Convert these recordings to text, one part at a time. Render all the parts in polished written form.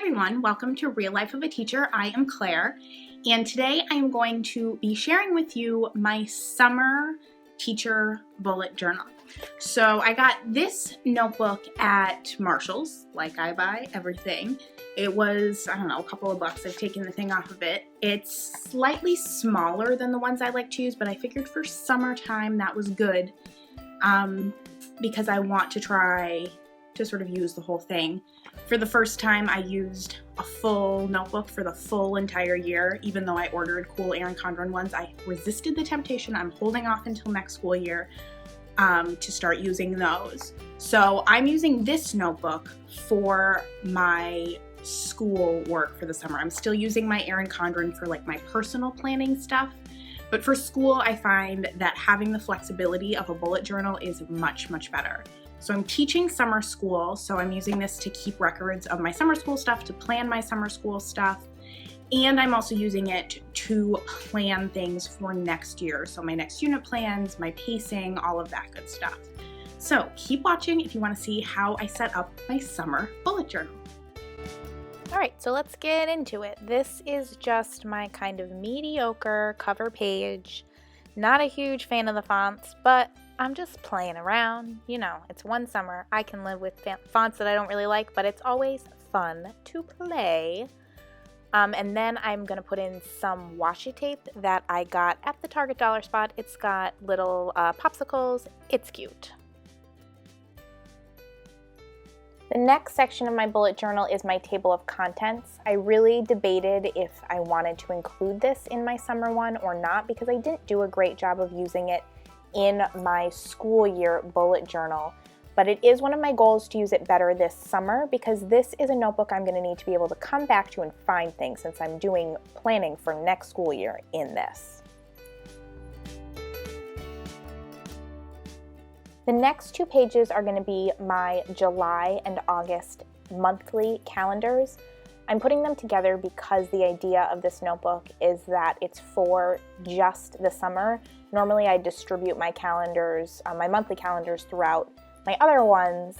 everyone, welcome to Real Life of a Teacher. I am Claire, and today I am going to be sharing with you my summer teacher bullet journal. So I got this notebook at Marshall's, like I buy everything. It was, I don't know, a couple of bucks. I've taken the thing off of it. It's slightly smaller than the ones I like to use, but I figured for summertime that was good because I want to try to sort of use the whole thing. For the first time, I used a full notebook for the full entire year. Even though I ordered cool Erin Condren ones, I resisted the temptation. I'm holding off until next school year to start using those. So I'm using this notebook for my school work for the summer. I'm still using my Erin Condren for like my personal planning stuff. But for school, I find that having the flexibility of a bullet journal is much, much better. So I'm teaching summer school, so I'm using this to keep records of my summer school stuff, to plan my summer school stuff, and I'm also using it to plan things for next year. So my next unit plans, my pacing, all of that good stuff. So keep watching if you want to see how I set up my summer bullet journal. All right, so let's get into it. This is just my kind of mediocre cover page. Not a huge fan of the fonts, but I'm just playing around. You know, it's one summer. I can live with fonts that I don't really like, but it's always fun to play. And then I'm going to put in some washi tape that I got at the Target dollar spot. It's got little popsicles. It's cute. The next section of my bullet journal is my table of contents. I really debated if I wanted to include this in my summer one or not because I didn't do a great job of using it in my school year bullet journal, but it is one of my goals to use it better this summer because this is a notebook I'm going to need to be able to come back to and find things since I'm doing planning for next school year in this. The next two pages are going to be my July and August monthly calendars. I'm putting them together because the idea of this notebook is that it's for just the summer. Normally I distribute my calendars, my monthly calendars throughout my other ones,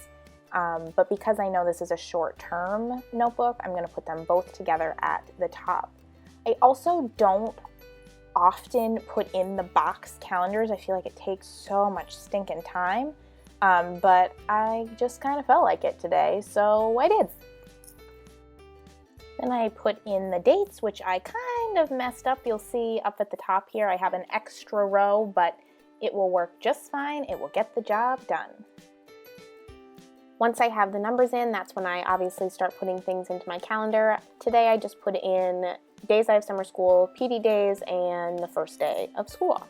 but because I know this is a short-term notebook, I'm going to put them both together at the top. I also don't often put in the box calendars. I feel like it takes so much stinking time, but I just kind of felt like it today, so I did. Then I put in the dates, which I kind of messed up. You'll see up at the top here, I have an extra row, but it will work just fine. It will get the job done. Once I have the numbers in, that's when I obviously start putting things into my calendar. Today I just put in days I have summer school, PD days, and the first day of school.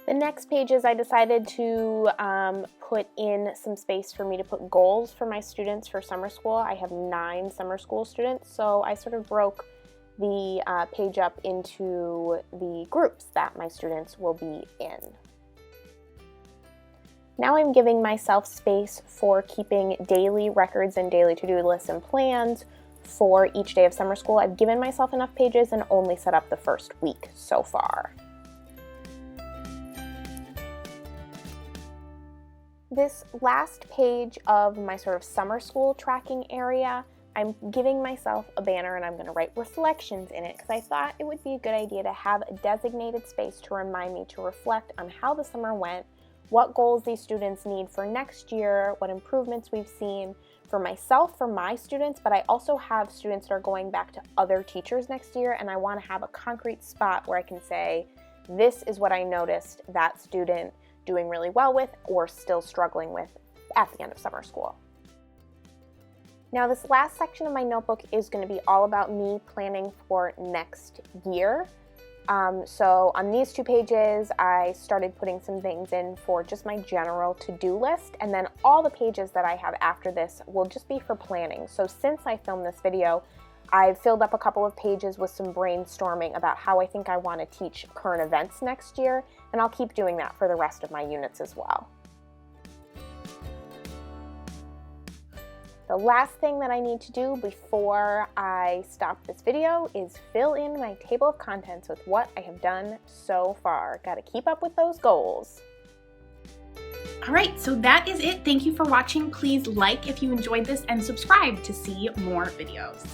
The next pages I decided to put in some space for me to put goals for my students for summer school. I have 9 summer school students, so I sort of broke the page up into the groups that my students will be in. Now I'm giving myself space for keeping daily records and daily to-do lists and plans for each day of summer school. I've given myself enough pages and only set up the first week so far. This last page of my sort of summer school tracking area, I'm giving myself a banner and I'm going to write reflections in it because I thought it would be a good idea to have a designated space to remind me to reflect on how the summer went, what goals these students need for next year, what improvements we've seen for myself, for my students, but I also have students that are going back to other teachers next year and I want to have a concrete spot where I can say, this is what I noticed that student doing really well with or still struggling with at the end of summer school. Now this last section of my notebook is going to be all about me planning for next year. So on these 2 pages I started putting some things in for just my general to-do list, and then all the pages that I have after this will just be for planning. So since I filmed this video, I've filled up a couple of pages with some brainstorming about how I think I want to teach current events next year, and I'll keep doing that for the rest of my units as well. The last thing that I need to do before I stop this video is fill in my table of contents with what I have done so far. Got to keep up with those goals. All right, so that is it. Thank you for watching. Please like if you enjoyed this and subscribe to see more videos.